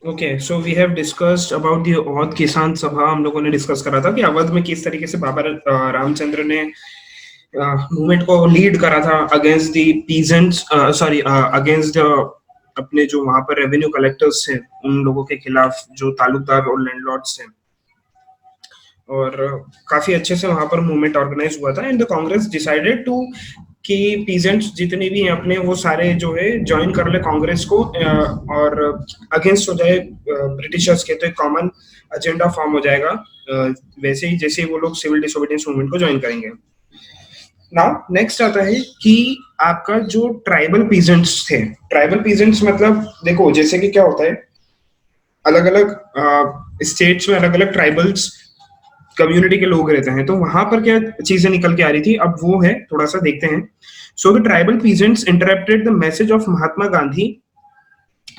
Okay, so we have discussed about the Awadh Kisan Sabha. हम लोगों ने डिस्कस करा था कि अवध में किस तरीके से बाबा रामचंद्र ने मूवमेंट को लीड करा था against the peasants, sorry against अपने जो वहां पर रेवेन्यू कलेक्टर्स थे उन लोगों के खिलाफ, जो तालुकदार और लैंडलॉर्ड्स थे। और काफी अच्छे से वहां पर मूवमेंट ऑर्गेनाइज हुआ था and the Congress decided to कि पीजेंट्स जितने भी हैं अपने, वो सारे जो है ज्वाइन कर ले कांग्रेस को और अगेंस्ट हो जाए ब्रिटिशर्स के। तो एक कॉमन एजेंडा फॉर्म हो जाएगा, वैसे ही जैसे ही वो लोग सिविल डिसोबीडियंस मूवमेंट को ज्वाइन करेंगे। नाउ नेक्स्ट आता है कि आपका जो ट्राइबल पीजेंट्स थे। ट्राइबल पीजेंट्स मतलब देखो, जैसे कि क्या होता है, अलग अलग स्टेट्स में अलग अलग ट्राइबल्स कम्युनिटी के लोग रहते हैं, तो वहां पर क्या चीजें निकल के आ रही थी, अब वो है, थोड़ा सा देखते हैं। So the tribal peasants interpreted the message of Mahatma Gandhi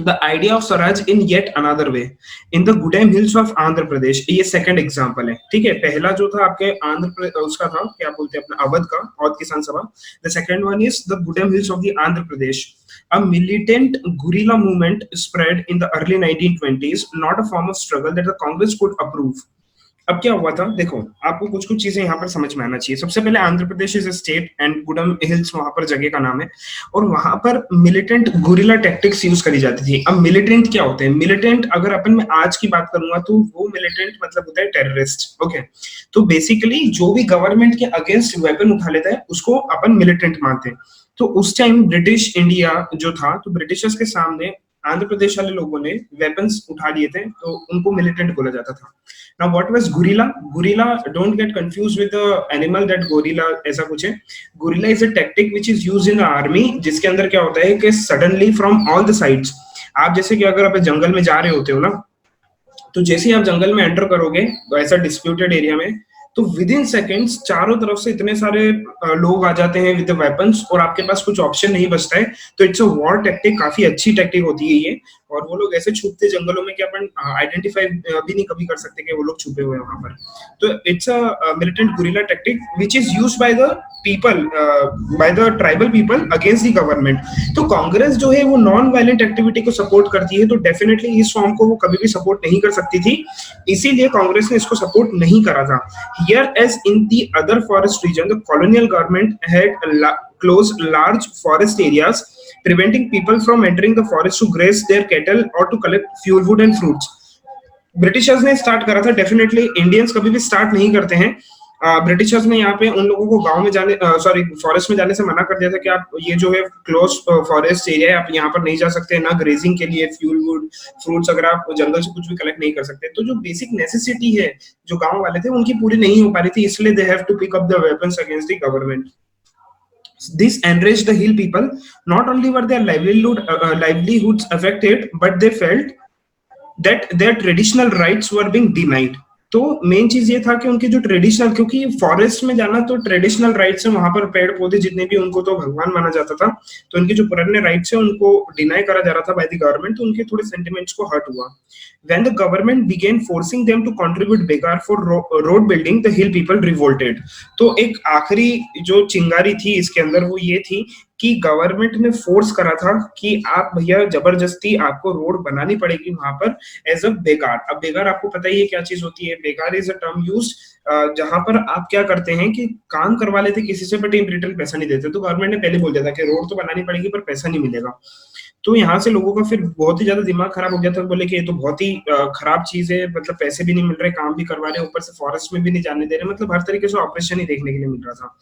the idea of swaraj in yet another way in the Gudem hills of Andhra Pradesh. ये सेकंड एग्जांपल है, ठीक है। पहला जो था आपके उसका था, क्या बोलते हैं अपना, अवध का, अवध किसान सभा। The second one is the Gudem hills of the Andhra Pradesh. A militant guerrilla movement spread in the early 1920s, not a form of struggle that the Congress could approve. अब क्या हुआ था, देखो, आपको कुछ कुछ चीजें यहाँ पर समझ में आना चाहिए। सबसे पहले Andhra Pradesh is state and गुडम hills वहां पर जगह का नाम है, और वहां पर मिलिटेंट गुरिल्ला टैक्टिक्स यूज करी जाती थी। अब मिलिटेंट क्या होते हैं? मिलिटेंट अगर अपन में आज की बात करूंगा तो वो मिलिटेंट मतलब होता है टेररिस्ट। ओके, तो बेसिकली जो भी गवर्नमेंट के अगेंस्ट वेपन उठा लेता है उसको अपन मिलिटेंट मानते हैं। तो उस टाइम ब्रिटिश इंडिया जो था, तो ब्रिटिशर्स के सामने आंध्र प्रदेश वाले लोगों ने वेपन्स उठा लिए थे, तो उनको मिलिटेंट बोला जाता था। Now what was gorilla? Gorilla, don't get confused with the animal that gorilla ऐसा कुछ है। Gorilla is a tactic which is used in the army, जिसके अंदर क्या होता है कि suddenly from all the sides, आप जैसे कि अगर आप जंगल में जा रहे होते हो ना, तो जैसे ही आप जंगल में एंटर करोगे ऐसा डिस्प्यूटेड एरिया में, तो विद इन सेकेंड्स चारों तरफ से इतने सारे लोग आ जाते हैं विद वेपन्स, और आपके पास कुछ ऑप्शन नहीं बचता है। तो इट्स अ वॉर टैक्टिक, काफी अच्छी टैक्टिक होती है ये। और वो लोग ऐसे छुपते जंगलों में कि अपन आइडेंटिफाई भी नहीं कभी कर सकते कि वो लोग छुपे हुए हैं वहां पर। तो it's a militant guerrilla tactic which is used by the people, by the tribal people against the government. तो कांग्रेस जो है वो नॉन वायलेंट एक्टिविटी को सपोर्ट करती है, तो डेफिनेटली इस फॉर्म को वो कभी भी सपोर्ट नहीं कर सकती थी, इसीलिए कांग्रेस ने इसको सपोर्ट नहीं करा था। Here as in the other forest region, the colonial government had closed large forest areas, preventing people from entering the forest to graze their cattle or to collect fuel wood and fruits. Britishers ने start करा था, definitely Indians कभी भी start नहीं करते हैं। Britishers ने यहाँ पे उन लोगों को गांव में जाने, सॉरी फॉरेस्ट में जाने से मना कर दिया था कि आप ये जो है क्लोज फॉरेस्ट एरिया है, आप यहाँ पर नहीं जा सकते, ना ग्रेजिंग के लिए, फ्यूल वुड, फ्रूट्स अगर आप जंगल से कुछ भी कलेक्ट नहीं कर सकते। तो जो बेसिक नेसेसिटी है जो गांव वाले थे उनकी पूरी नहीं हो पा रही थी, इसलिए they have to pick up the weapons against the government. This enraged the hill people. Not only were their livelihoods affected, but they felt that their traditional rights were being denied. तो main चीज ये था कि उनके जो traditional, क्योंकि forest में जाना तो ट्रेडिशनल राइट्स है, वहां पर पेड़ पौधे जितने भी उनको तो भगवान माना जाता था, तो उनके जो पुराने राइट्स है उनको डिनाई करा जा रहा था बाय द गवर्नमेंट, तो उनके थोड़े सेंटिमेंट्स को हर्ट हुआ। When the government began forcing them to contribute begar for road building, the hill people revolted. तो एक आखिरी जो चिंगारी थी इसके अंदर वो ये थी कि गवर्नमेंट ने फोर्स करा था कि आप भैया जबरदस्ती आपको रोड बनानी पड़ेगी वहां पर एज अ बेगार। अब बेगार आपको पता ही है क्या चीज होती है। बेगार इज अ टर्म यूज जहां पर आप क्या करते हैं कि काम करवा लेते किसी से, बट इन रिटर्न पैसा नहीं देते। तो गवर्नमेंट ने पहले बोल दिया था कि रोड तो बनानी पड़ेगी पर पैसा नहीं मिलेगा। तो यहाँ से लोगों का फिर बहुत ही ज्यादा दिमाग खराब हो गया था, बोले कि ये तो बहुत ही खराब चीज है, मतलब पैसे भी नहीं मिल रहे, काम भी करवा रहे, ऊपर से फॉरेस्ट में भी नहीं जाने दे रहे, मतलब हर तरीके से ऑपरेशन ही देखने के लिए मिल रहा था।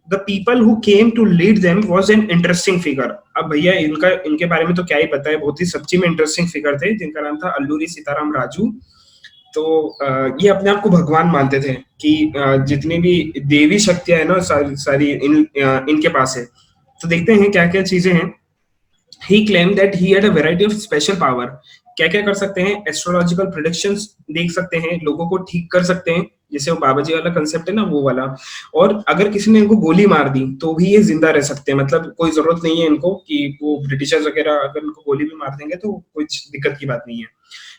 The people who came to lead them was an interesting figure. अब भैया इनके बारे में तो क्या ही पता है, बहुत ही सच्ची में इंटरेस्टिंग फिगर थे, जिनका नाम था अल्लूरी सीताराम राजू। तो ये अपने आप को भगवान मानते थे कि जितनी भी देवी शक्तियां है ना सारी इनके पास है। तो देखते हैं क्या क्या चीजें हैं। He claimed that he had a variety of special power. क्या क्या कर सकते हैं? एस्ट्रोलॉजिकल प्रेडिक्शंस देख सकते हैं, लोगों को ठीक कर सकते हैं, जैसे वो बाबा जी वाला कंसेप्ट है ना, वो वाला। और अगर किसी ने इनको गोली मार दी तो भी ये जिंदा रह सकते हैं, मतलब कोई जरूरत नहीं है इनको कि वो ब्रिटिशर्स वगैरह अगर इनको गोली भी मार देंगे तो कुछ दिक्कत की बात नहीं है।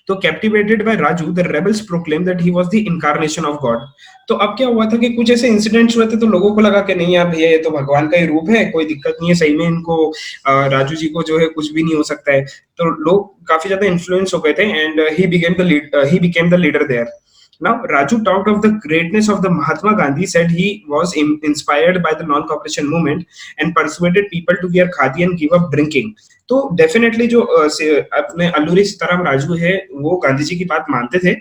तो captivated by Raju the rebels proclaim that he was the incarnation of god. तो अब क्या हुआ था कि कुछ ऐसे इंसिडेंट्स हुए थे तो लोगों को लगा कि नहीं यार भैया ये तो भगवान का ही रूप है, कोई दिक्कत नहीं है, सही में इनको राजू जी को जो है कुछ भी नहीं हो सकता है। तो लोग काफी ज्यादा इन्फ्लुएंस हो गए थे and he became the leader there. Now, Raju talked of the greatness of the Mahatma Gandhi, said he was inspired by the non-cooperation movement and persuaded people to wear khadi and give up drinking. तो definitely जो अपने अल्लूरी सीताराम राजू है वो गांधी जी की बात मानते थे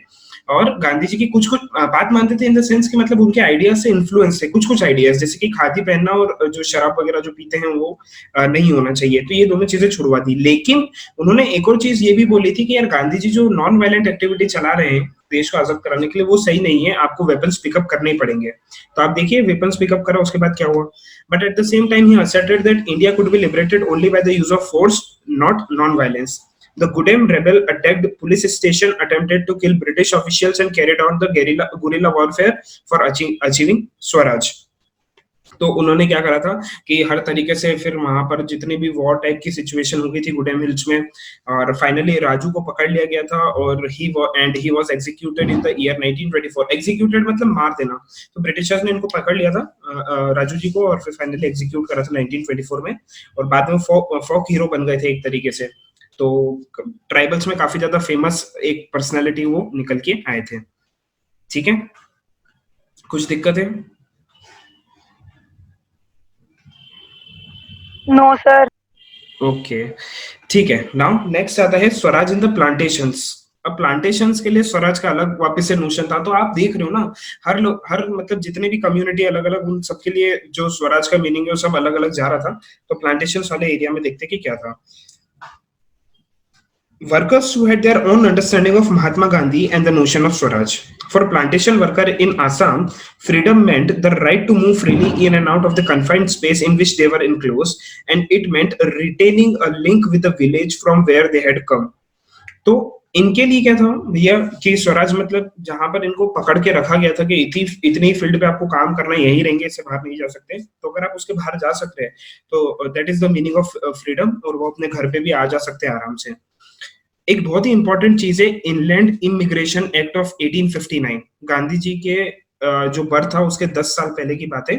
और गांधी जी की कुछ कुछ बात मानते थे इन द सेंस कि मतलब उनके आइडियाज से इन्फ्लुएंस थे, कुछ कुछ आइडियाज जैसे कि खादी पहनना और जो शराब वगैरह जो पीते हैं वो नहीं होना चाहिए, तो ये दोनों चीजें छुड़वा दी। लेकिन उन्होंने एक और चीज ये भी बोली थी कि यार गांधी जी जो नॉन वायलेंट एक्टिविटी चला रहे हैं देश को आजाद कराने के लिए वो सही नहीं है, आपको वेपन्स पिकअप करने ही पड़ेंगे। तो आप देखिए वेपन्स पिकअप करा, उसके बाद क्या हुआ। But at the same time he asserted that India could be liberated only by the use of force, not non-violence. The Gudem rebel attacked police station, attempted to kill British officials and carried out the guerrilla warfare for achieving Swaraj. तो उन्होंने क्या करा था कि हर तरीके से फिर वहां पर जितनी भी वॉर टाइप की सिचुएशन हो गई थी गुडेम हिल्स में, और फाइनली राजू को पकड़ लिया गया था और he was executed in the year 1924। Executed मतलब मार देना। तो ब्रिटिशर्स ने इनको पकड़ लिया था राजू जी को और फिर फाइनली एग्जीक्यूट करा था 1924 में, और बाद में फोक हीरो बन गए थे एक तरीके से। तो ट्राइबल्स में काफी ज्यादा फेमस एक पर्सनालिटी वो निकल के आए थे। ठीक है, कुछ दिक्कत है? No sir. ओके ठीक है। नाउ नेक्स्ट आता है स्वराज इन द प्लांटेशंस। अब प्लांटेशंस के लिए स्वराज का अलग वापस से नोशन था। तो आप देख रहे हो ना, हर लोग हर मतलब जितने भी कम्युनिटी अलग अलग उन सबके लिए जो स्वराज का मीनिंग है वो सब अलग अलग जा रहा था। तो प्लांटेशंस वाले एरिया में देखते कि क्या था। Workers who had their own understanding of Mahatma Gandhi and the notion of Swaraj. For plantation worker in Assam, freedom meant the right to move freely in and out of the confined space in which they were enclosed, and it meant retaining a link with the village from where they had come. तो इनके लिए क्या था भैया कि स्वराज मतलब जहां पर इनको पकड़ के रखा गया था कि इतनी फील्ड पे आपको काम करना, यहीं रहेंगे, इससे बाहर नहीं जा सकते। तो अगर आप उसके बाहर जा सकते हैं तो that is the meaning of freedom, और वो अपने घर पे भी आ जा सकते हैं आराम से। एक बहुत ही इंपॉर्टेंट चीज है inland emigration act of 1859। Gandhi ji के जो बर्थ था उसके 10 साल पहले की बात है।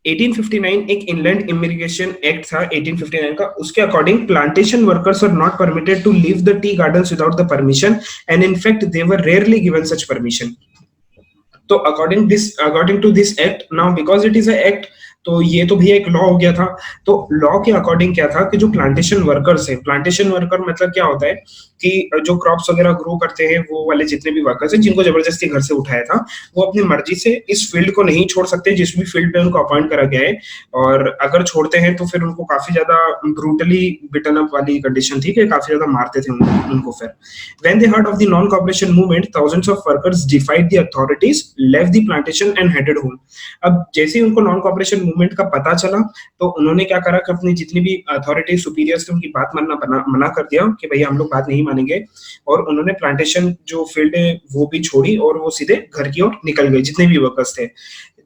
1859 एक इनलैंड इमिग्रेशन एक्ट था 1859 का। उसके according plantation workers are not permitted to leave the tea gardens without the permission, and in fact they were rarely given such permission. तो according to this act, now because it is a act, तो ये तो भैया एक law हो गया था। तो लॉ के अकॉर्डिंग क्या था कि जो प्लांटेशन वर्कर्स है, प्लांटेशन वर्कर मतलब क्या होता है कि जो क्रॉप्स वगैरह ग्रो करते हैं वो वाले जितने भी वर्कर्स हैं जिनको जबरदस्ती घर से उठाया था, वो अपनी मर्जी से इस फील्ड को नहीं छोड़ सकते जिस भी फील्ड पे उनको अपॉइंट करा गया है। और अगर छोड़ते हैं तो फिर उनको काफी ज्यादा ब्रूटली बिटन अप वाली कंडीशन थी कि काफी ज्यादा मारते थे उनको। फिर when they heard of the non-cooperation movement, thousands of workers defied the authorities, left the plantation and headed home. अब जैसे ही उनको नॉन कॉपरेशन मूवमेंट का पता चला तो उन्होंने क्या करा कि अपनी जितनी भी अथॉरिटी सुपीरियर्स थे उनकी बात मानना मना कर दिया कि भैया हम लोग बात नहीं मानेंगे, और उन्होंने प्लांटेशन जो फील्ड है वो भी छोड़ी और वो सीधे घर की ओर निकल गए जितने भी वर्कर्स थे।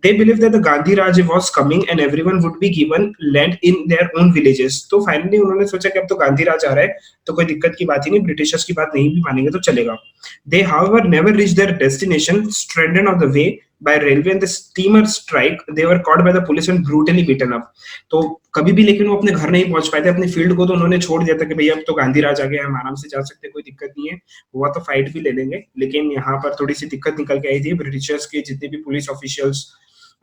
They believed that the Gandhi Raj was coming and everyone would be given land in their own villages. तो फाइनली उन्होंने सोचा कि अब तो गांधी राज आ रहा है तो कोई दिक्कत की बात ही नहीं, ब्रिटिशर्स की बात नहीं भी मानेंगे तो चलेगा। They however never reached their destination, stranded on the way by railway and the steamer strike. They were caught by the police and brutally beaten up. तो कभी भी लेकिन वो अपने घर नहीं पहुंच पाए थे, अपनी फील्ड को तो उन्होंने छोड़ दिया था कि भैया अब तो गांधी राज आ गया, हम आराम से जा सकते हैं, कोई दिक्कत नहीं है, हुआ तो फाइट भी ले लेंगे। लेकिन यहाँ पर थोड़ी सी दिक्कत निकल के आई थी। ब्रिटिशर्स के जितने भी पुलिस ऑफिशियल्स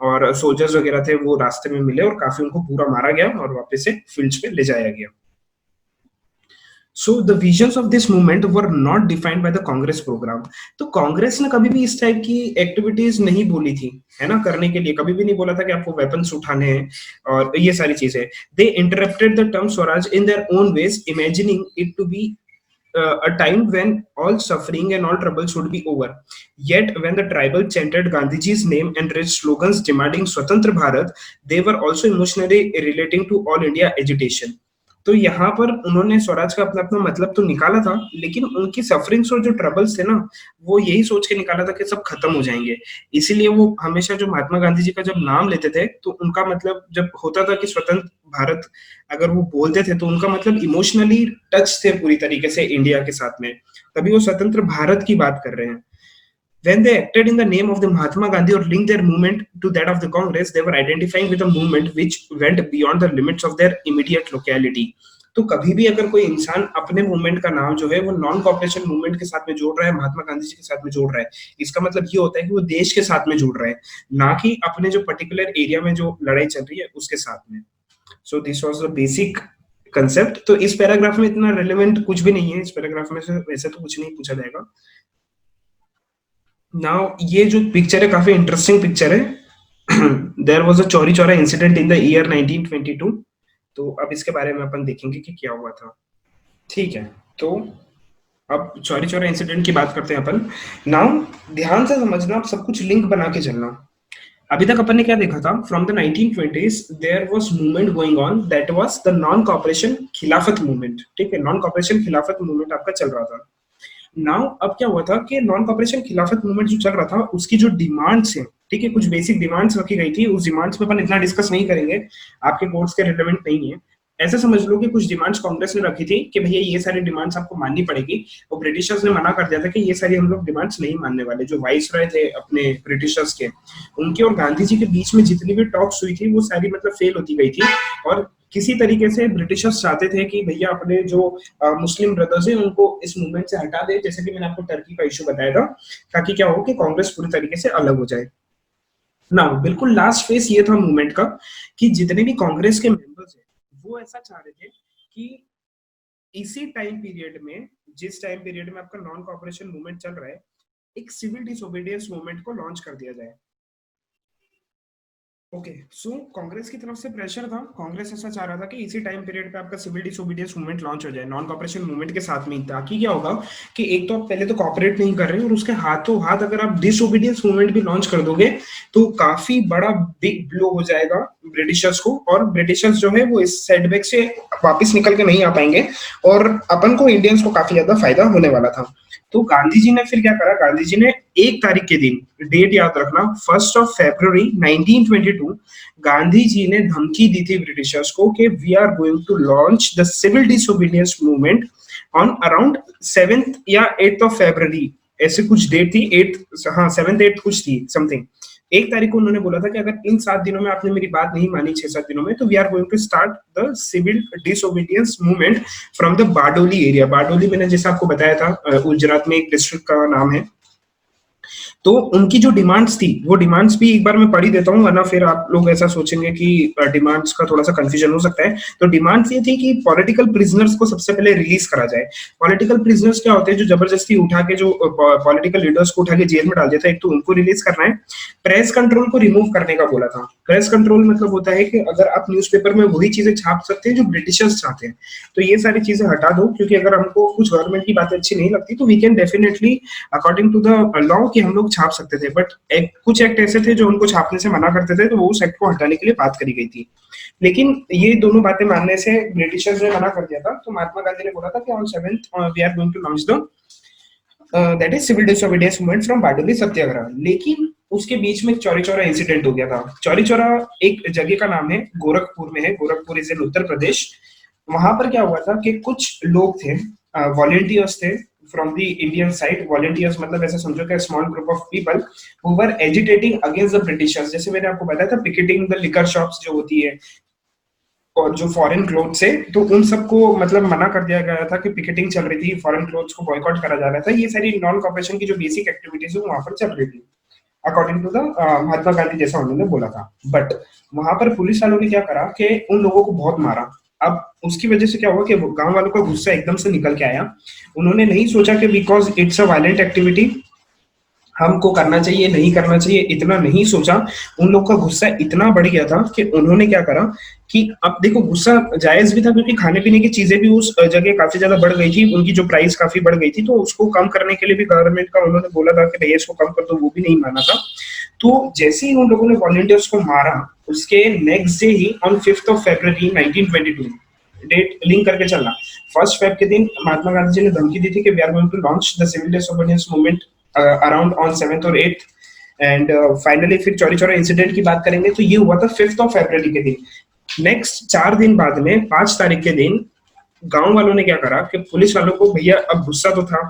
और सोल्जर्स वगैरह थे वो रास्ते में मिले और काफी उनको पूरा मारा गया और वापस से फील्ड्स पे ले जाया गया। So the visions of this movement were not defined by the Congress program. तो कांग्रेस ने कभी भी इस टाइप की एक्टिविटीज नहीं बोली थी, है ना, करने के लिए कभी भी नहीं बोला था कि आपको वेपन्स उठाने हैं और ये सारी चीजें। They interpreted the term Swaraj in their own ways, imagining it to be a time when all suffering and all troubles would be over. Yet, when the tribal chanted Gandhiji's name and raised slogans demanding Swatantra Bharat, they were also emotionally relating to all India agitation. तो यहाँ पर उन्होंने स्वराज का अपना अपना मतलब तो निकाला था, लेकिन उनकी सफरिंग्स और जो ट्रबल्स थे ना वो यही सोच के निकाला था कि सब खत्म हो जाएंगे। इसीलिए वो हमेशा जो महात्मा गांधी जी का जब नाम लेते थे तो उनका मतलब जब होता था कि स्वतंत्र भारत अगर वो बोलते थे तो उनका मतलब इमोशनली टच थे पूरी तरीके से इंडिया के साथ में। तभी वो स्वतंत्र भारत की बात कर रहे हैं। When they acted in the name of the Mahatma Gandhi or linked their movement to that of the Congress, they were identifying with a movement which went beyond the limits of their immediate locality. तो कभी भी अगर कोई इंसान अपने movement का नाम जो है वो नॉन कॉपरेशन मूवमेंट के साथ में जोड़ रहा है, महात्मा गांधी जी के साथ में जोड़ रहा है, इसका मतलब ये होता है कि वो देश के साथ में जोड़ रहा है, ना कि अपने जो पर्टिकुलर एरिया में जो लड़ाई चल रही है उसके साथ में। So this was the basic concept. तो इस पैराग्राफ में इतना रिलेवेंट कुछ भी नहीं है, इस पैराग्राफ में से वैसे तो कुछ नहीं पूछा जाएगा। नाउ ये जो पिक्चर है काफी इंटरेस्टिंग पिक्चर है। There was a Chauri Chaura incident in the year 1922। तो अब इसके बारे में अपन देखेंगे कि क्या हुआ था। ठीक है, तो अब चौरी चौरा इंसिडेंट की बात करते हैं अपन। नाउ ध्यान से समझना, आप सब कुछ लिंक बना के चलना। अभी तक अपन ने क्या देखा था, from the 1920s there was movement going on, that was the non cooperation Khilafat movement. ठीक है, नॉन कॉपरेशन खिलाफत मूवमेंट आपका चल रहा था। नाउ अब क्या हुआ था कि नॉन कॉपरेशन खिलाफत मूवमेंट जो चल रहा था उसकी जो डिमांड्स है, ठीक है, कुछ बेसिक डिमांड्स रखी गई थी। उस डिमांड्स में अपन इतना डिस्कस नहीं करेंगे, आपके कोर्स के रिलेवेंट नहीं है। ऐसा समझ लो कि कुछ डिमांड्स कांग्रेस ने रखी थी कि भैया ये सारी डिमांड्स आपको माननी पड़ेगी, और ब्रिटिशर्स ने मना कर दिया था कि ये सारी हम लोग डिमांड्स नहीं मानने वाले। जो वाइस रॉय थे अपने ब्रिटिशर्स के, उनके और गांधी जी के बीच में जितनी भी टॉक्स हुई थी वो सारी मतलब फेल होती गई थी। और किसी तरीके से ब्रिटिशर्स चाहते थे कि भैया अपने जो मुस्लिम ब्रदर्स हैं उनको इस मूवमेंट से हटा दे, जैसे कि मैंने आपको टर्की का इशू बताया था, ताकि क्या हो कि कांग्रेस पूरी तरीके से अलग हो जाए ना। बिल्कुल लास्ट फेस ये था मूवमेंट का कि जितने भी कांग्रेस के मेंबर्स हैं वो ऐसा चाह रहे थे कि इसी टाइम पीरियड में, जिस टाइम पीरियड में आपका नॉन कॉपरेशन मूवमेंट चल रहा है, एक सिविल डिसोबीडियंस मूवमेंट को लॉन्च कर दिया जाए। ओके, सो कांग्रेस की तरफ से प्रेशर था, कांग्रेस ऐसा चाह रहा था कि इसी टाइम पीरियड पे आपका सिविल डिसोबीडियंस मूवमेंट लॉन्च हो जाए नॉन कॉपरेशन मूवमेंट के साथ में, ताकि क्या होगा कि एक तो आप पहले तो कॉपरेट नहीं कर रहे हैं, और उसके हाथों हाथ अगर आप डिसोबीडियंस मूवमेंट भी लॉन्च कर दोगे तो काफी बड़ा बिग ब्लो हो जाएगा ब्रिटिशर्स को, और ब्रिटिशर्स जो है वो इस सेटबैक से वापस निकल के नहीं आ पाएंगे, और अपन को इंडियंस को काफी ज्यादा फायदा होने वाला था। तो गांधी जी ने फिर क्या करा, गांधी जी ने 1 तारीख के दिन, डेट याद रखना, 1 फरवरी 1922, गांधी जी ने धमकी दी थी ब्रिटिशर्स को कि we are going to launch the civil disobedience movement on around 7th या 8th ऑफ फरवरी, ऐसे कुछ डेट थी, 8th, हाँ 7th 8th कुछ थी समथिंग। 1 तारीख को उन्होंने बोला था कि अगर इन 7 दिनों में आपने मेरी बात नहीं मानी, 6-7 दिनों में, तो we are going to start the civil disobedience movement from the Bardoli area. Bardoli मैंने जैसे आपको बताया था गुजरात में एक डिस्ट्रिक्ट का नाम है। तो उनकी जो डिमांड्स थी वो डिमांड्स भी एक बार मैं पढ़ ही देता हूँ, वरना फिर आप लोग ऐसा सोचेंगे कि डिमांड्स का थोड़ा सा कंफ्यूजन हो सकता है। तो डिमांड्स ये थी कि पॉलिटिकल प्रिजनर्स को सबसे पहले रिलीज करा जाए। पॉलिटिकल प्रिजनर्स क्या होते हैं, जो जबरदस्ती उठा के जो पॉलिटिकल लीडर्स को उठा के जेल में डाल देता है, एक तो उनको रिलीज करना है। प्रेस कंट्रोल को रिमूव करने का बोला था। प्रेस कंट्रोल मतलब होता है कि अगर आप न्यूज़पेपर में वही चीजें छाप सकते हैं जो ब्रिटिशर्स चाहते हैं, तो ये सारी चीजें हटा दो, क्योंकि अगर हमको कुछ गवर्नमेंट की बातें अच्छी नहीं लगती तो we can definitely according to the law कि हम लोग छाप सकते थे, बट कुछ एक्ट ऐसे थे जो उनको छापने से मना करते थे, तो वो उस एक्ट को हटाने के लिए बात करी गई थी। लेकिन ये दोनों बातें मानने से ब्रिटिशर्स ने मना कर दिया था। तो महात्मा गांधी ने बोला था कि on 7th we are going to launch the that is civil disobedience movement from Bardoli satyagraha. लेकिन उसके बीच में एक चौरी चौरा इंसिडेंट हो गया था। चौरी चौरा एक जगह का नाम है, गोरखपुर में है, गोरखपुर इज इन उत्तर प्रदेश। वहां पर क्या हुआ था कि कुछ लोग थे, वॉलेंटियर्स थे from the Indian side. Volunteers मतलब ऐसे समझो कि small group of people who were agitating against the Britishers. जैसे मैंने आपको बताया था पिकेटिंग द लिकर शॉप्स जो होती है और जो फॉरेन क्लोथ्स है, तो उन सबको मतलब मना कर दिया गया था कि पिकेटिंग चल रही थी, फॉरेन क्लोथ्स को बॉयकॉट करा जा रहा था। ये सारी नॉन कॉपरेशन की जो बेसिक एक्टिविटीज है वहां पर चल रही थी according to the Mahatma Gandhi, जैसा उन्होंने बोला था। बट वहां पर पुलिस वालों ने क्या करा कि उन लोगों को बहुत मारा। अब उसकी वजह से क्या हुआ कि गांव वालों का गुस्सा एकदम से निकल के आया। उन्होंने नहीं सोचा कि because it's a violent activity हमको करना चाहिए नहीं करना चाहिए, इतना नहीं सोचा। उन लोग का गुस्सा इतना बढ़ गया था कि उन्होंने क्या करा कि अब देखो गुस्सा जायज भी था, क्योंकि खाने पीने की चीजें भी उस जगह काफी ज्यादा बढ़ गई थी, उनकी जो प्राइस काफी बढ़ गई थी, तो उसको कम करने के लिए भी गवर्नमेंट का उन्होंने बोला था कि भैया इसको कम कर दो, वो भी नहीं माना था। तो जैसे ही उन लोगों ने वॉलंटियर्स को मारा, उसके नेक्स्ट डे ही on 5th of February 1922, date link करके चलना, 1 फेब के दिन महात्मा गांधी जी ने धमकी दी थी कि we are going to launch the civil disobedience movement around on 7th और 8th। एंड फाइनली फिर चौरी चौरा इंसिडेंट की बात करेंगे तो ये हुआ था 5th ऑफ फरवरी के दिन। नेक्स्ट 4 दिन बाद में 5 तारीख के दिन गांव वालों ने क्या करा कि पुलिस वालों को, भैया अब गुस्सा तो था,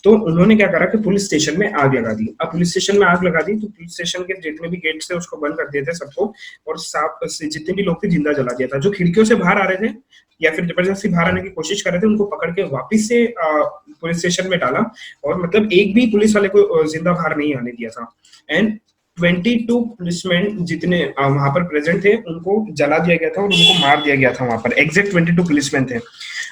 तो उन्होंने क्या करा कि पुलिस स्टेशन में आग लगा दी। अब पुलिस स्टेशन में आग लगा दी तो पुलिस स्टेशन के जितने भी गेट्स थे उसको बंद कर दिए थे सबको, और साफ से जितने भी लोग थे जिंदा जला दिया था। जो खिड़कियों से बाहर आ रहे थे या फिर जबरदस्ती बाहर आने की कोशिश कर रहे थे उनको पकड़ के वापस से पुलिस स्टेशन में डाला, और मतलब एक भी पुलिस वाले को जिंदा बाहर नहीं आने दिया था। एंड 22 पुलिसमैन जितने वहां पर प्रेजेंट थे उनको जला दिया गया था और उनको मार दिया गया था वहां पर। एग्जैक्ट 22 पुलिसमैन थे।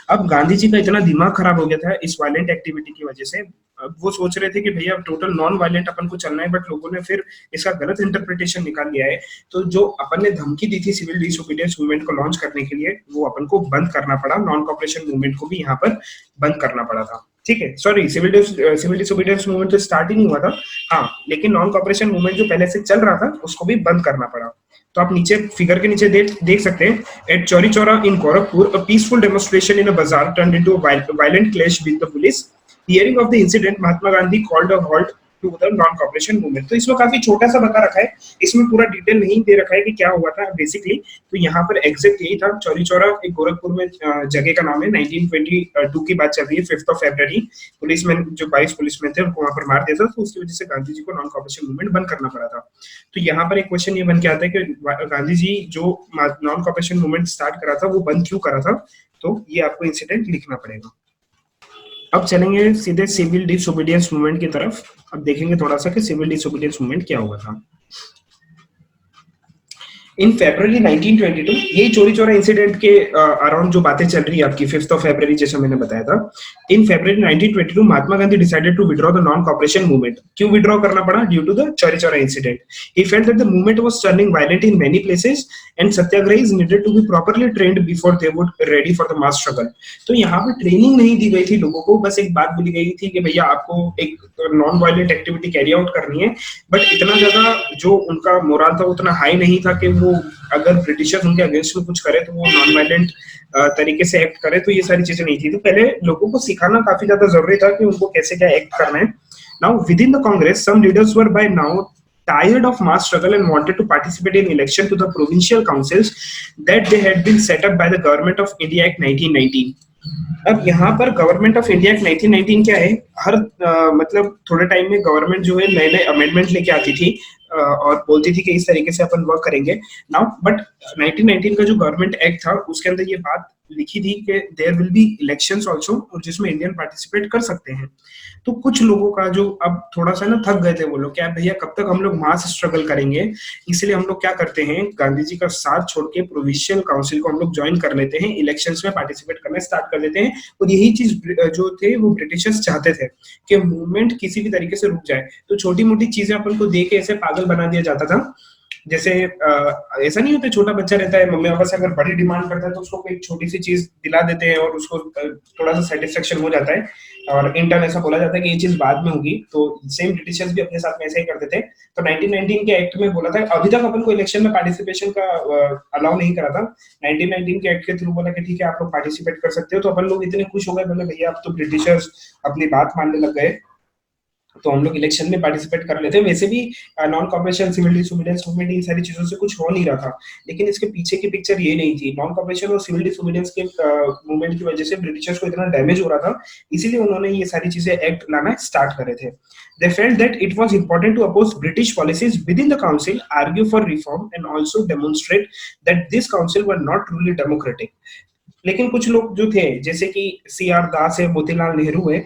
अब गांधी जी का इतना दिमाग खराब हो गया था इस वायलेंट एक्टिविटी की वजह से। अब वो सोच रहे थे कि भैया टोटल नॉन वायलेंट अपन को चलना है, बट लोगों ने फिर इसका गलत इंटरप्रिटेशन निकाल लिया है। तो जो अपन ने धमकी दी थी सिविल डिसोबीडियंस मूवमेंट को लॉन्च करने के लिए, वो अपन को बंद करना पड़ा। नॉन कॉपरेशन मूवमेंट को भी यहाँ पर बंद करना पड़ा था। ठीक है, सॉरी, सिविल डिसोबीडियंस मूवमेंट तो स्टार्ट ही नहीं हुआ था, हाँ, लेकिन नॉन कॉपरेशन मूवमेंट जो पहले से चल रहा था उसको भी बंद करना पड़ा। तो आप नीचे फिगर के नीचे देख सकते हैं, at Chauri Chaura in Gorakhpur a peaceful demonstration in a bazaar turned into a violent clash with the police. Hearing of the incident Mahatma Gandhi called a halt to the non cooperation movement. तो इसमें काफी छोटा सा बता रखा है, इसमें पूरा डिटेल नहीं दे रखा है कि क्या हुआ था बेसिकली। तो यहाँ पर एग्जैक्ट यही था, चौरी चौरा एक गोरखपुर में जगह का नाम है। 1922 की बात चल रही है, 5 फरवरी। पुलिसमैन जो 22 पुलिसमैन थे उनको वहां पर मार दिया था, तो उसकी वजह से गांधी जी को नॉन कॉपरेशन मूवमेंट बंद करना पड़ा था। तो यहाँ पर एक क्वेश्चन ये बन के आता है कि गांधी जी जो नॉन कॉपरेशन मूवमेंट स्टार्ट करा था वो बंद क्यों करा था, तो ये आपको इंसिडेंट लिखना पड़ेगा। अब चलेंगे सीधे सिविल डिसोबीडियंस मूवमेंट की तरफ। अब देखेंगे थोड़ा सा कि सिविल डिसोबीडियंस मूवमेंट क्या हुआ था। इन फरवरी 1922, यही चोरी चोरा इंसिडेंट के अराउंड जो बातें चल रही है आपकी, 5 फरवरी जैसा मैंने बताया था। In February 1922 Mahatma Gandhi decided to withdraw the non cooperation movement. क्यों विड्रॉ करना पड़ा? Due to the Chauri Chaura incident. He felt that the movement was turning violent in many places and satyagrahis needed to be properly trained before they would ready for the mass struggle. तो यहाँ पर training नहीं दी गई थी लोगों को, बस एक बात बोली गई थी कि भैया आपको एक non violent activity carry out करनी है, बट इतना ज्यादा जो उनका मोरल था उतना हाई नहीं था कि वो अगर ब्रिटिशर्स उनके अगेंस्ट में कुछ करे तो वो नॉन वायलेंट तरीके से एक्ट करे। तो ये सारी चीजें नहीं थी। तो पहले लोगों को सिखाना काफी ज्यादा जरूरी था कि उनको कैसे क्या एक्ट करना है। Now within the Congress some leaders were by now tired of mass struggle and wanted to participate in election to the provincial councils that they had been set up by the government of India Act 1919. अब यहाँ पर government of India 1919 क्या है, हर मतलब थोड़े time में government जो है नए नए अमेंडमेंट लेके आती थी और बोलती थी कि इस तरीके से अपन वर्क करेंगे नाउ। बट 1919 का जो गवर्नमेंट एक्ट था उसके अंदर ये बात लिखी थी कि there will be elections also, और जिसमें इंडियन पार्टिसिपेट कर सकते हैं। तो कुछ लोगों का जो अब थोड़ा सा ना थक गए थे, वो लोग क्या भैया कब तक हम लोग मास स्ट्रगल करेंगे, इसलिए हम लोग क्या करते हैं, गांधी जी का साथ छोड़ के प्रोविंशियल काउंसिल को हम लोग ज्वाइन कर लेते हैं, इलेक्शंस में पार्टिसिपेट करना स्टार्ट कर देते हैं। और यही चीज जो थे वो ब्रिटिशर्स चाहते थे कि मूवमेंट किसी भी तरीके से रुक जाए। तो छोटी मोटी चीजें अपन को दे के ऐसे पागल बना दिया जाता था। जैसे ऐसा नहीं होता, छोटा बच्चा रहता है, मम्मी पापा से अगर बड़ी डिमांड करता है तो उसको कोई छोटी सी चीज दिला देते हैं और उसको थोड़ा सा सेटिस्फेक्शन हो जाता है, और इंटर्न ऐसा बोला जाता है कि ये चीज बाद में होगी। तो सेम ब्रिटिशर्स भी अपने साथ में ऐसा ही करते थे। तो 1919 के एक्ट में बोला था, अभी तक अपन को इलेक्शन में पार्टिसिपेशन का अलाउ नहीं करा था। 1919 के एक्ट के थ्रू बोला कि ठीक है आप लोग पार्टिसिपेट कर सकते हो। तो अपन लोग इतने खुश हो गए, बोले भैया अब तो ब्रिटिशर्स अपनी बात मानने लग गए, तो हम लोग इलेक्शन में पार्टिसिपेट कर लेते हैं। वैसे भी non cooperation civil disobedience movement इन सारी चीजों से कुछ हो नहीं रहा था, लेकिन इसके पीछे की पिक्चर ये नहीं थी। नॉन कॉपरेशन और सिविल डिसोबीडियंस के मूवमेंट की वजह से ब्रिटिशर्स को इतना डैमेज हो रहा था, इसीलिए उन्होंने ये सारी चीजें एक्ट लाना स्टार्ट करे थे। They felt that it was important to oppose British policies within the council, argue for reform, and also demonstrate that this council were not truly democratic. लेकिन कुछ लोग जो थे जैसे कि सी.आर. दास है, मोतीलाल नेहरू है,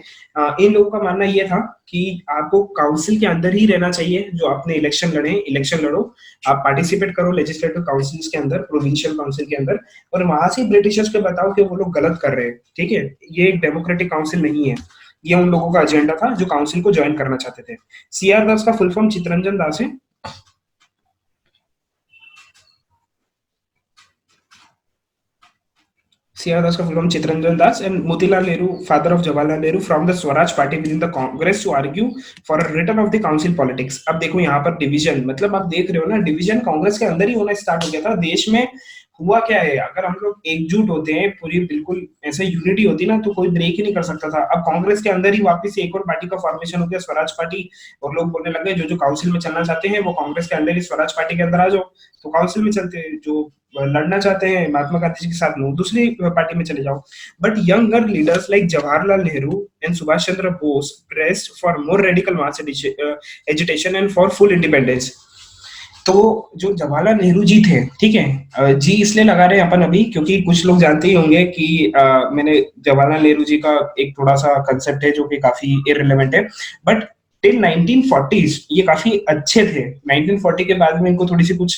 इन लोगों का मानना ये था कि आपको काउंसिल के अंदर ही रहना चाहिए। जो आपने इलेक्शन लड़े, इलेक्शन लड़ो, आप पार्टिसिपेट करो लेजिस्लेटिव काउंसिल्स के अंदर, प्रोविंशियल काउंसिल के अंदर, और वहां से ब्रिटिशर्स को बताओ कि वो लोग गलत कर रहे हैं। ठीक है, ये एक डेमोक्रेटिक काउंसिल नहीं है। ये उन लोगों का एजेंडा था जो काउंसिल को ज्वाइन करना चाहते थे। सी.आर. दास का फुल फॉर्म चितरंजन दास है। C.R. Das का full form Chittaranjan Das, and Motilal Nehru, father of Jawaharlal Nehru, from the Swaraj party within the Congress to argue for a return of the council politics. अब देखो यहाँ पर डिवीजन, मतलब आप देख रहे हो ना, डिवीजन कांग्रेस के अंदर ही होना स्टार्ट हो गया था। देश में हुआ क्या है, अगर हम लोग एकजुट होते हैं पूरी बिल्कुल ऐसे यूनिटी होती ना, तो कोई ब्रेक ही नहीं कर सकता था। अब कांग्रेस के अंदर ही वापस से एक और पार्टी का फॉर्मेशन हो गया, स्वराज पार्टी, और लोग बोलने लगे जो जो काउंसिल में चलना चाहते हैं वो कांग्रेस के अंदर ही स्वराज पार्टी के अंदर आ जाओ, तो काउंसिल में चलते हैं, जो लड़ना चाहते हैं महात्मा गांधी जी के साथ में दूसरी पार्टी में चले जाओ। But younger leaders like Jawaharlal Nehru and Subhash Chandra Bose pressed for more radical mass agitation and for full independence. तो जो जवाहरलाल नेहरू जी थे, ठीक है, जी इसलिए लगा रहे हैं अपन अभी क्योंकि कुछ लोग जानते ही होंगे कि मैंने जवाहरलाल नेहरू जी का एक थोड़ा सा कंसेप्ट है जो कि काफी इररिलेवेंट है, बट टिल 1940s ये काफी अच्छे थे। 1940 के बाद में इनको थोड़ी सी कुछ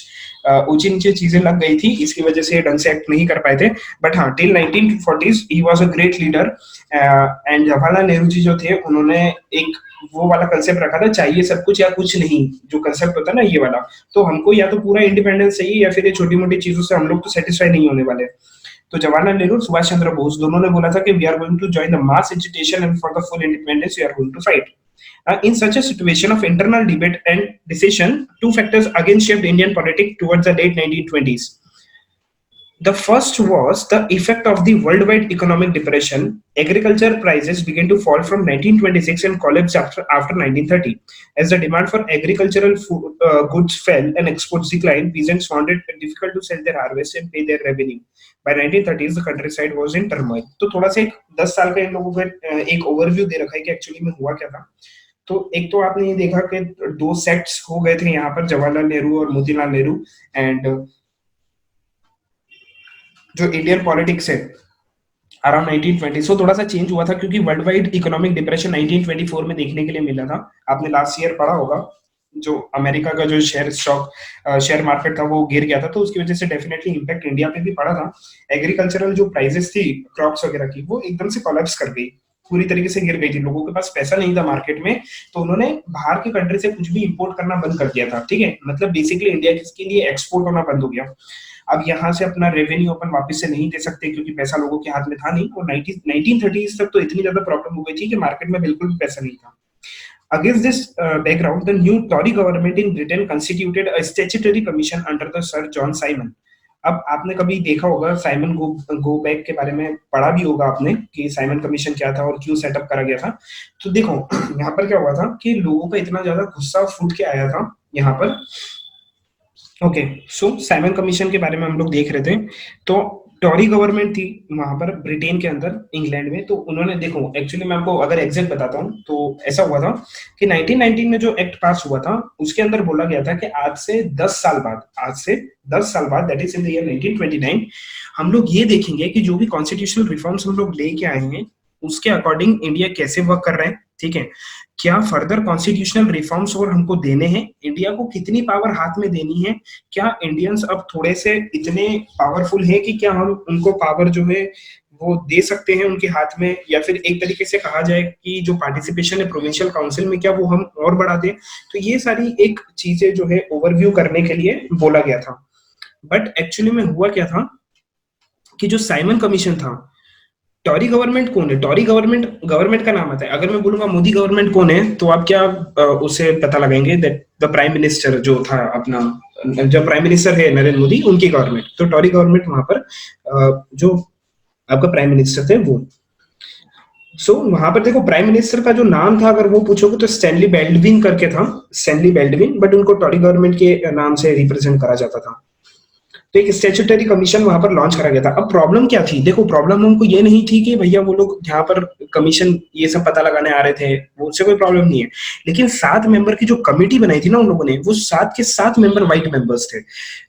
ऊंची नीचे चीजें लग गई थी, इसकी वजह से ढंग से एक्ट नहीं कर पाए थे। बट हाँ, till 1940s he was a great leader. And Jawaharlal Nehru ji जो थे उन्होंने एक वो वाला कंसेप्ट रखा था, चाहिए सब कुछ या कुछ नहीं, जो कंसेप्ट होता है ना ये वाला। तो हमको या तो पूरा इंडिपेंडेंस चाहिए या फिर ये छोटी मोटी चीजों से हम लोग तो सेटिस्फाई नहीं होने वाले। तो जवाहरलाल नेहरू सुभाष चंद्र बोस दोनों ने बोला था कि we are going to join the mass agitation and for the full independence we are going to fight. In such a situation of internal debate and decision, two factors again shaped Indian politics towards the late 1920s. The first was the effect of the worldwide economic depression. Agriculture prices began to fall from 1926 and collapsed after 1930. As the demand for agricultural goods fell and exports declined, peasants found it difficult to sell their harvest and pay their revenue. By 1930s, the countryside was in turmoil. तो थोड़ा सा एक 10 साल का इन लोगों को एक overview दे रखा है कि एक्चुअली में हुआ क्या था। तो एक तो आपने ये देखा कि दो सेक्ट्स हो गए थे यहाँ पर, जवाहरलाल नेहरू और मोतीलाल नेहरू, एंड जो इंडियन पॉलिटिक्स है अराउंड 1920 तो थोड़ा सा चेंज हुआ था क्योंकि वर्ल्ड वाइड इकोनॉमिक डिप्रेशन 1924 में देखने के लिए मिला था। आपने लास्ट ईयर पढ़ा होगा जो अमेरिका का जो शेयर मार्केट था वो गिर गया था, तो उसकी वजह से डेफिनेटली इम्पैक्ट इंडिया पे भी पड़ा था। एग्रीकल्चरल जो प्राइसेस थी क्रॉप्स वगैरह की वो एकदम से कोलैप्स कर गई, पूरी तरीके से गिर गई थी। लोगों के पास पैसा नहीं था मार्केट में, तो उन्होंने बाहर के कंट्री से कुछ भी इंपोर्ट करना बंद कर दिया था। ठीक है, मतलब बेसिकली इंडिया के लिए एक्सपोर्ट होना बंद हो गया। अब यहाँ से अपना रेवेन्यू अपन वापस से नहीं दे सकते क्योंकि पैसा लोगों के हाथ में था नहीं, और 1930s तक तो इतनी ज्यादा प्रॉब्लम हो गई थी कि मार्केट में बिल्कुल भी पैसा नहीं था। Against this background, the new Tory government in Britain constituted a statutory commission under the Sir John Simon. अब आपने कभी देखा होगा साइमन गो बैक के बारे में, पढ़ा भी होगा आपने कि साइमन कमीशन क्या था और क्यों सेटअप करा गया था। तो देखो यहाँ पर क्या हुआ था कि लोगों का इतना ज्यादा गुस्सा फूट के आया था यहाँ पर। ओके, सो साइमन कमीशन के बारे में हम लोग देख रहे थे। तो टॉरी गवर्नमेंट थी वहां पर ब्रिटेन के अंदर, इंग्लैंड में। तो उन्होंने, देखो एक्चुअली मैं आपको अगर एग्जैक्ट बताता हूँ तो ऐसा हुआ था कि 1919 में जो एक्ट पास हुआ था उसके अंदर बोला गया था कि आज से 10 साल बाद, that is in the year 1929, हम लोग ये देखेंगे कि जो भी कॉन्स्टिट्यूशनल रिफॉर्म्स हम लोग लेके आए हैं उसके अकॉर्डिंग इंडिया कैसे वर्क कर रहे हैं। ठीक है, क्या फर्दर कॉन्स्टिट्यूशनल रिफॉर्म्स और हमको देने हैं, इंडिया को कितनी पावर हाथ में देनी है, क्या इंडियंस अब थोड़े से इतने पावरफुल हैं कि क्या हम उनको पावर जो है वो दे सकते हैं उनके हाथ में, या फिर एक तरीके से कहा जाए कि जो पार्टिसिपेशन है प्रोविंशियल काउंसिल में क्या वो हम और बढ़ा दें। तो ये सारी एक चीजें जो है ओवरव्यू करने के लिए बोला गया था। बट एक्चुअली में हुआ क्या था कि जो साइमन कमीशन था, टॉरी गवर्नमेंट कौन है, टॉरी गवर्नमेंट का नाम आता है। अगर मैं बोलूंगा मोदी गवर्नमेंट कौन है तो आप क्या उसे पता लगाएंगे, दैट द प्राइम मिनिस्टर जो था अपना, जो प्राइम मिनिस्टर है नरेंद्र मोदी, उनकी गवर्नमेंट। तो टॉरी गवर्नमेंट वहां पर जो आपका प्राइम मिनिस्टर थे वो। सो वहां पर देखो प्राइम मिनिस्टर का जो नाम था अगर वो पूछोगे तो स्टैनली बेल्डविन करके था, स्टैनली बेल्डविन, बट उनको टॉरी गवर्नमेंट के नाम से रिप्रेजेंट करा जाता था। तो एक स्टैट्यूटरी कमीशन वहां पर लॉन्च करा गया था। अब प्रॉब्लम क्या थी, देखो प्रॉब्लम उनको ये नहीं थी कि भैया वो लोग यहाँ पर कमीशन ये सब पता लगाने आ रहे थे, वो उससे कोई प्रॉब्लम नहीं है, लेकिन 7 मेंबर की जो कमिटी बनाई थी ना उन लोगों ने, वो 7 के 7 मेंबर व्हाइट मेंबर्स थे,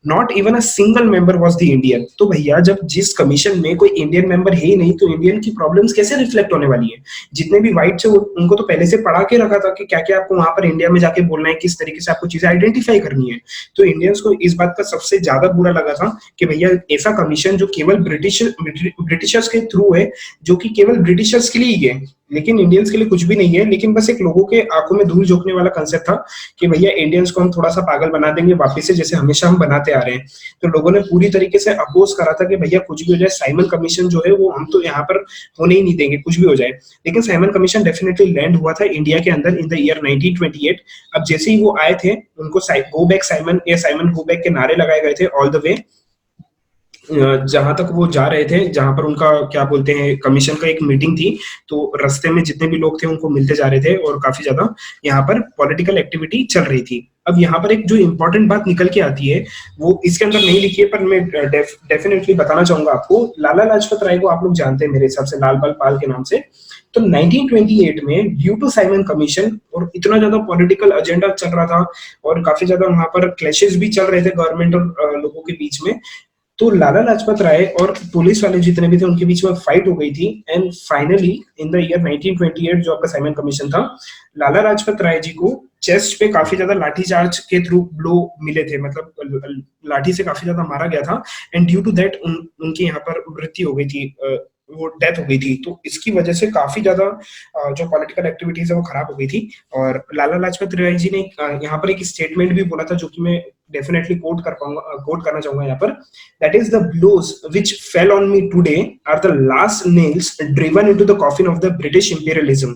not even a single member was the Indian. तो भैया जब जिस कमीशन में कोई इंडियन मेंबर है ही नहीं तो इंडियन की प्रॉब्लम्स कैसे रिफ्लेक्ट होने वाली है। जितने भी व्हाइट थे उनको तो पहले से पढ़ा के रखा था कि क्या क्या आपको वहां पर इंडिया में जाके बोलना है, किस तरीके से आपको चीजें आइडेंटिफाई करनी है। तो इंडियंस को इस बात का सबसे ज्यादा बुरा लगा था कि भैया ऐसा कमीशन जो केवल ब्रिटिशर्स के थ्रू है, जो कि केवल ब्रिटिशर्स के लिए ही है लेकिन इंडियंस के लिए कुछ भी नहीं है, लेकिन बस एक लोगों के आंखों में धूल झोंकने वाला कंसेप्ट था कि भैया इंडियंस को हम थोड़ा सा पागल बना देंगे वापस से, जैसे हमेशा हम बनाते आ रहे हैं। तो लोगों ने पूरी तरीके से अपोज करा था कि भैया कुछ भी हो जाए, साइमन कमीशन जो है वो हम तो यहाँ पर होने ही नहीं देंगे, कुछ भी हो जाए। लेकिन साइमन कमीशन डेफिनेटली लैंड हुआ था इंडिया के अंदर इन द ईयर 1928। अब जैसे ही वो आए थे उनको गो बैक साइमन या साइमन गो बैक के नारे लगाए गए थे ऑल द वे जहां तक वो जा रहे थे, जहां पर उनका क्या बोलते हैं कमीशन का एक मीटिंग थी, तो रास्ते में जितने भी लोग थे उनको मिलते जा रहे थे और काफी ज्यादा यहाँ पर पॉलिटिकल एक्टिविटी चल रही थी। अब यहाँ पर एक जो इम्पोर्टेंट बात निकल के आती है वो इसके अंदर नहीं लिखी है, पर मैं डेफिनेटली बताना चाहूंगा आपको। लाला लाजपत राय को आप लोग जानते हैं मेरे हिसाब से, लाल बाल पाल के नाम से। तो 1928 में ड्यू टू साइमन कमीशन, और इतना ज्यादा पॉलिटिकल एजेंडा चल रहा था और काफी ज्यादा वहां पर क्लैशेस भी चल रहे थे गवर्नमेंट और लोगों के बीच में, तो लाला लाजपत राय और पुलिस वाले जितने भी थे उनके बीच में फाइट हो गई थी। And finally in the year 1928 जो आपका साइमन कमीशन था, लाला लाजपत राय जी को चेस्ट पे काफी ज्यादा लाठीचार्ज के थ्रू ब्लो मिले थे, मतलब लाठी से काफी ज्यादा मारा गया था। एंड ड्यू टू दैट उनकी यहाँ पर मृत्यु हो गई थी, वो डेथ हो गई थी। तो इसकी वजह से काफी ज्यादा जो पॉलिटिकल एक्टिविटीज है वो खराब हो गई थी। और लाला लाजपत राय जी ने यहाँ पर एक स्टेटमेंट भी बोला था जो कि मैं डेफिनेटली कोट करना चाहूंगा यहाँ पर। That is the blows which fell on me today are the last nails driven into the coffin of the British imperialism.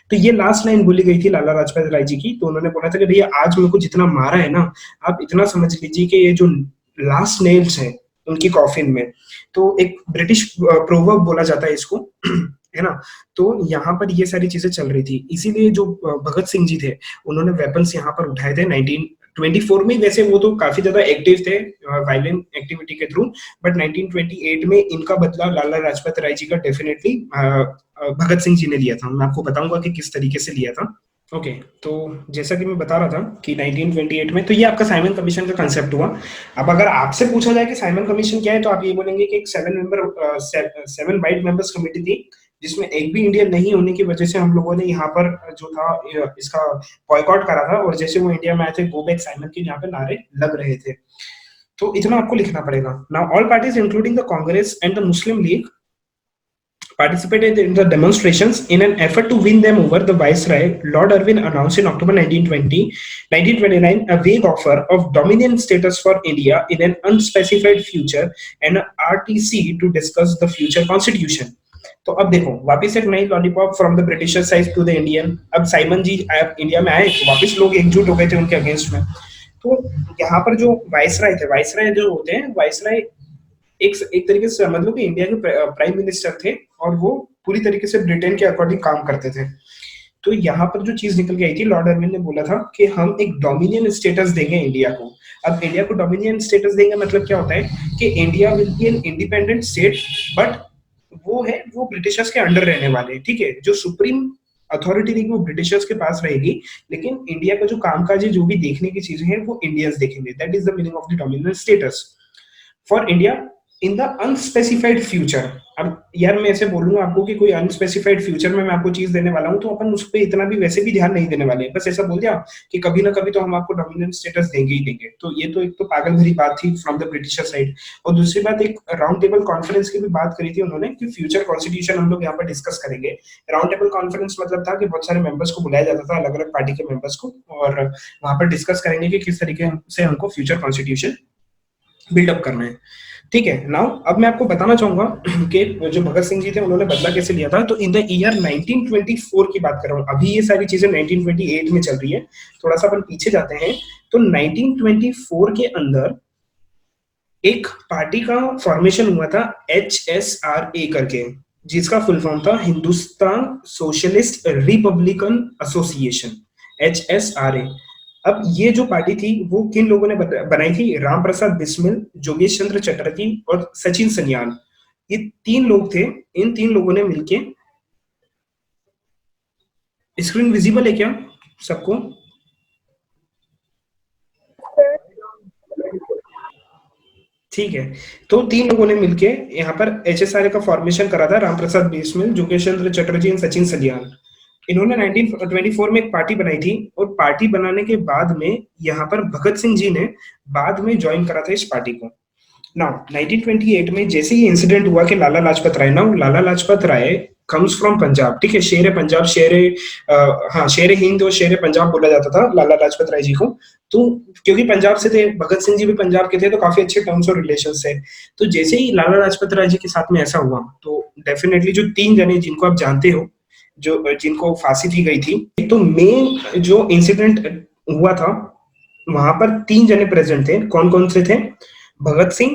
तो ये लास्ट लाइन बोली गई थी लाला लाजपत राय जी की। तो उन्होंने बोला था कि भैया आज मेरे को जितना मारा है ना, आप इतना समझ लीजिए कि ये जो लास्ट नेल्स है उनकी कॉफिन में। तो एक ब्रिटिश प्रोवर्ब बोला जाता है इसको है ना। तो यहाँ पर ये सारी चीजें चल रही थी, इसीलिए जो भगत सिंह जी थे उन्होंने वेपन्स यहाँ पर उठाए थे 1924 में। वैसे वो तो काफी ज्यादा एक्टिव थे वायलेंट एक्टिविटी के थ्रू, बट 1928 में इनका बदला लाला लाजपत राय जी का डेफिनेटली भगत सिंह जी ने लिया था। मैं आपको बताऊंगा कि किस तरीके से लिया था। ओके तो जैसा कि मैं बता रहा था कि 1928 में, तो ये आपका साइमन कमीशन का कंसेप्ट हुआ। अब अगर आपसे पूछा जाए कि साइमन कमीशन क्या है, तो आप ये बोलेंगे कि एक 7 वाइट मेंबर्स कमेटी थी जिसमें एक भी इंडियन नहीं होने की वजह से हम लोगों ने यहाँ पर जो था इसका बॉयकॉट करा था। और जैसे वो इंडिया में आए थे, गो बैक साइमन के यहाँ पे नारे लग रहे थे। तो इतना आपको लिखना पड़ेगा। Now all parties including the Congress and the Muslim league participated in the demonstrations in an effort to win them over. The Viceroy, Lord Irwin, announced in October 1929 a vague offer of dominion status for India in an unspecified future and a RTC to discuss the future constitution. तो अब देखो वापस एक नई lollipop from the Britisher side to the Indian. अब Simon ji India में आए तो वापस लोग एकजुट हो गए थे उनके अगेंस्ट में। तो यहाँ पर जो वाइसराय थे, वाइसराय जो होते हैं, वाइसराय एक तरीके से समझ लो कि इंडिया के प्राइम मिनिस्टर थे और वो पूरी तरीके से ब्रिटेन के अकॉर्डिंग काम करते थे। तो यहाँ पर जो चीज निकल के आई थी, लॉर्ड अर्विन ने बोला था कि हम एक डोमिनियन स्टेटस देंगे इंडिया को। अब इंडिया को डोमिनियन स्टेटस देंगे मतलब क्या होता है कि India will be an independent state, but वो ब्रिटिशर्स के अंडर रहने वाले, ठीक है। जो सुप्रीम अथॉरिटी रहेगी वो ब्रिटिशर्स के पास रहेगी, लेकिन इंडिया का जो कामकाज है, जो भी देखने की चीजें हैं, वो इंडियंस देखेंगे। That is the meaning of the dominion status for India in the unspecified future. अब यार मैं ऐसे बोलूंगा आपको कि कोई अनस्पेसिफाइड फ्यूचर में मैं आपको चीज देने वाला हूं, तो अपन उस पर इतना भी वैसे भी ध्यान नहीं देने वाले। बस ऐसा बोल दिया कि कभी ना कभी तो हम आपको डोमिनेंट स्टेटस देंगे ही देंगे। तो ये तो एक तो पागल भरी बात थी फ्रॉम द ब्रिटिशर साइड। और दूसरी बात, एक राउंड टेबल कॉन्फ्रेंस की भी बात करी थी उन्होंने कि फ्यूचर कॉन्स्टिट्यूशन हम लोग यहाँ पर डिस्कस करेंगे। राउंड टेबल कॉन्फ्रेंस मतलब था कि बहुत सारे मेंबर्स को बुलाया जाता था, अलग अलग पार्टी के मेंबर्स को, और वहां पर डिस्कस करेंगे कि किस तरीके से हमको फ्यूचर कॉन्स्टिट्यूशन बिल्डअप करना है। ठीक है। नाउ अब मैं आपको बताना चाहूंगा कि जो भगत सिंह जी थे उन्होंने बदला कैसे लिया था। तो इन द ईयर 1924 की बात कर रहा हूँ, अभी ये सारी चीजें 1928 में चल रही है। थोड़ा सा अपन पीछे जाते हैं तो 1924 के अंदर एक पार्टी का फॉर्मेशन हुआ था HSRA करके, जिसका फुल फॉर्म था Hindustan socialist Republican association, HSRA। अब ये जो पार्टी थी वो किन लोगों ने बनाई थी? राम प्रसाद बिस्मिल, जोगेश चंद्र चटर्जी और सचिन सन्याल। ये 3 लोग थे। इन 3 लोगों ने मिलके, स्क्रीन विजिबल है क्या सबको? ठीक है। तो 3 लोगों ने मिलके यहाँ पर HSRA का फॉर्मेशन करा था। राम प्रसाद बिस्मिल, जोगेश चंद्र चटर्जी और सचिन सन्याल। इन्होंने 1924 में एक पार्टी बनाई थी, और पार्टी बनाने के बाद में यहाँ पर भगत सिंह जी ने बाद में ज्वाइन करा था इस पार्टी को। नाउ 1928 में जैसे ही इंसिडेंट हुआ कि लाला लाजपत राय कम्स फ्रॉम पंजाब, ठीक है। शेर पंजाब, शेर हिंद और शेर पंजाब बोला जाता था लाला लाजपत राय जी को। तो क्योंकि पंजाब से थे, भगत सिंह जी भी पंजाब के थे, तो काफी अच्छे टर्म्स और रिलेशन थे। तो जैसे ही लाला लाजपत राय जी के साथ में ऐसा हुआ, तो डेफिनेटली जो 3 जने जिनको आप जानते हो, जो जिनको फांसी दी गई थी, तो मेन जो इंसिडेंट हुआ था वहां पर 3 जने प्रेजेंट थे। कौन कौन से थे? भगत सिंह,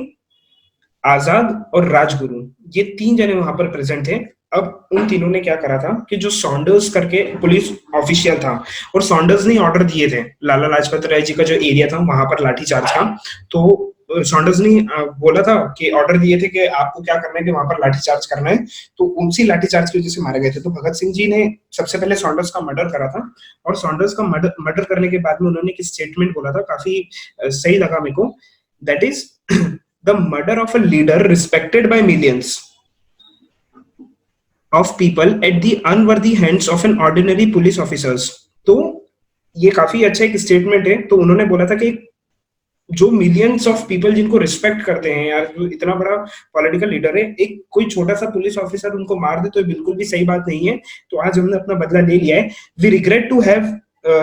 आजाद और राजगुरु, ये 3 जने वहां पर प्रेजेंट थे। अब उन तीनों ने क्या करा था कि जो सॉन्डर्स करके पुलिस ऑफिशियल था, और सॉन्डर्स ने ऑर्डर दिए थे लाला लाजपत राय जी का जो एरिया था वहां पर लाठीचार्ज का, तो सॉन्डर्स ने बोला था कि ऑर्डर दिए थे कि आपको क्या करना है कि वहां पर लाठीचार्ज करना है, तो उसी लाठीचार्ज की वजह से मारे गए थे। तो भगत सिंह जी ने सबसे पहले सॉन्डर्स का मर्डर करा था, और सॉन्डर्स का मर्डर करने के बाद में उन्होंने एक स्टेटमेंट बोला था, काफी सही लगा मेरे को, that is the murder of a leader respected by millions of people at the unworthy hands of an ordinary police officers। तो ये काफी अच्छा एक स्टेटमेंट है। तो उन्होंने बोला था कि जो मिलियंस ऑफ पीपल जिनको रिस्पेक्ट करते हैं यार, जो इतना बड़ा पॉलिटिकल लीडर है, एक कोई छोटा सा पुलिस ऑफिसर उनको मार दे तो बिल्कुल भी सही बात नहीं है। तो आज हमने अपना बदला ले लिया है। We regret to have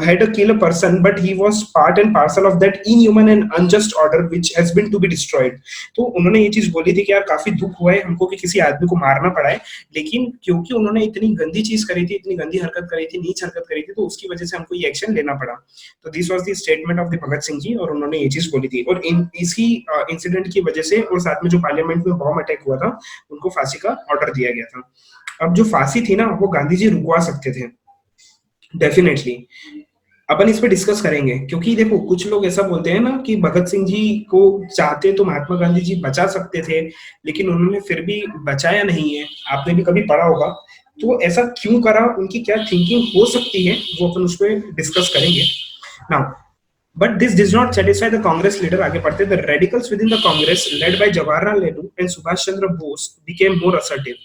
had to kill a person, but he was part and parcel of that inhuman and unjust order which has been to be destroyed। तो उन्होंने ये चीज बोली थी कि यार काफी दुख हुआ है हमको कि किसी आदमी को मारना पड़ा है, लेकिन क्योंकि उन्होंने इतनी गंदी चीज करी थी, इतनी गंदी हरकत करी थी, नीच हरकत करी थी, तो उसकी वजह से हमको ये एक्शन लेना पड़ा। तो this was the statement of the Bhagat Singh ji, और उन्होंने ये चीज बोली थी। और इसी इंसिडेंट की वजह से, और साथ में जो पार्लियामेंट में बॉम्ब अटैक हुआ था, उनको फांसी का ऑर्डर दिया गया था। अब जो फांसी थी ना, वो गांधी जी रुकवा सकते थे डेफिनेटली। अपन इस पे डिस्कस करेंगे, क्योंकि देखो कुछ लोग ऐसा बोलते हैं ना कि भगत सिंह जी को चाहते तो महात्मा गांधी जी बचा सकते थे, लेकिन उन्होंने फिर भी बचाया नहीं है। आपने भी कभी पढ़ा होगा, तो ऐसा क्यों करा, उनकी क्या थिंकिंग हो सकती है, वो अपन उस पर डिस्कस करेंगे now. But this does not satisfy the Congress leader. आगे पढ़ते, the radicals within the Congress led by Jawaharlal Nehru and Subhash Chandra Bose became more assertive.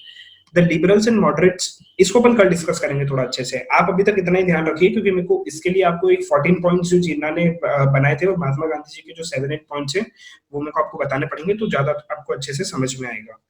The liberals and moderates, इसको अपन कल डिस्कस करेंगे थोड़ा अच्छे से। आप अभी तक इतना ही ध्यान रखिए, क्योंकि मेरे को इसके लिए आपको एक 14 पॉइंट्स जो जिन्ना ने बनाए थे, और महात्मा गांधी जी के जो 7-8 पॉइंट्स है, वो मेरे को आपको बताने पड़ेंगे, तो ज्यादा आपको अच्छे से समझ में आएगा।